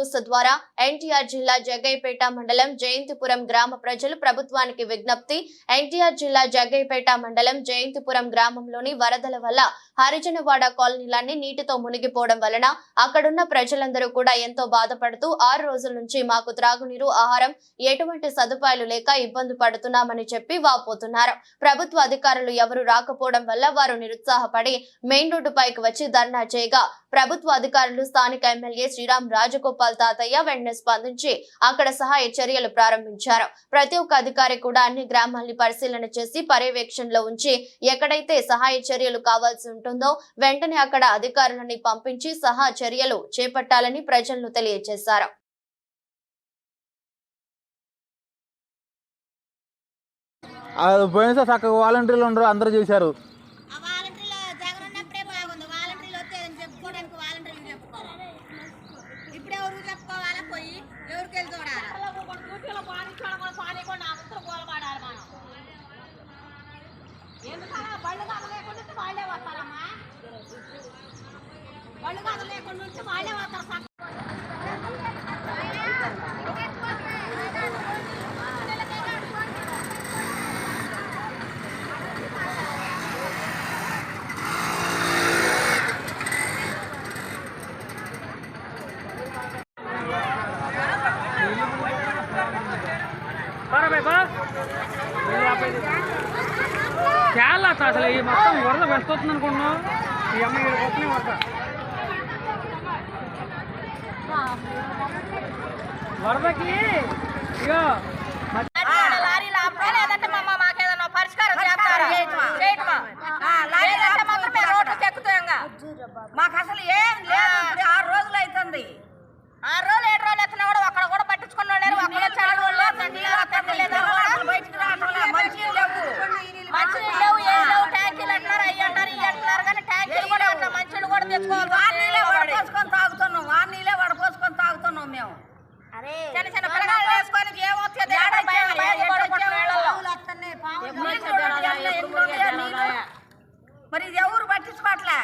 News ద్వారా ఎన్టీఆర్ జిల్లా జగ్గయ్యపేట మండలం జయంతిపురం గ్రామ ప్రజలు ప్రభుత్వానికి విజ్ఞప్తి. ఎన్టీఆర్ జిల్లా జగ్గయ్యపేట మండలం జయంతిపురం గ్రామంలోని వరదల వల్ల హరిజనవాడ కాలనీలన్నీ నీటితో మునిగిపోవడం వలన అక్కడున్న ప్రజలందరూ కూడా ఎంతో బాధపడుతూ 6 రోజుల నుంచి మాకు త్రాగునీరు, ఆహారం ఎటువంటి సదుపాయాలు లేక ఇబ్బంది పడుతున్నామని చెప్పి వాపోతున్నారు. ప్రభుత్వ అధికారులు ఎవరు రాకపోవడం వల్ల వారు నిరుత్సాహపడి మెయిన్ రోడ్డు పైకి వచ్చి ధర్నా చేయగా ప్రభుత్వ అధికారులు స్థానిక ఎమ్మెల్యే శ్రీరామ్ రాజగోపాల్ తాతయ్య వెంటనే స్పందించి అక్కడ సహాయ చర్యలు ప్రారంభించారు. ప్రతి ఒక్క అధికారి కూడా అన్ని గ్రామాల్ని పరిశీలన చేసి పర్యవేక్షణలో ఉంచి ఎక్కడైతే సహాయ చర్యలు కావాల్సి ఉంటుందో వెంటనే అక్కడ అధికారులని పంపించి సహాయ చర్యలు చేపట్టాలని ప్రజలను తెలియజేశారు. వాలంటీర్లు ఉండరు, అందరూ చేశారు. చాలా అసలు ఈ మొత్తం వరద వెళ్తుంది అనుకుంటున్నాం. ఈ అమ్మాయి వస్తుంది వరదకి ఇగో లేదంటే మాకేదన్నా పరిష్కారం చేస్తారా? మాకు అసలు ఏం లేదు. 6 రోజులు అవుతుంది. 6 రోజులు 7 రోజులు ఎత్తున్నా కూడా అక్కడ కూడా పట్టించుకున్న లేరు. అక్కడ మంచినీళ్ళు లేవు, ఏం లేవు. ట్యాంకీలు అంటున్నారు, అయ్యి అంటారు, ఇవి అంటున్నారు. కానీ ట్యాంకీలు కూడా అట్లా మంచినీళ్ళు కూడా తెచ్చుకోవాలి. వానీలే వడపోసుకొని తాగుతున్నాం మేము. చిన్న చిన్న పిల్లలు వేసుకొని ఏమవుతుంది? మరి ఇది ఎవరు పట్టించుకోవట్లే.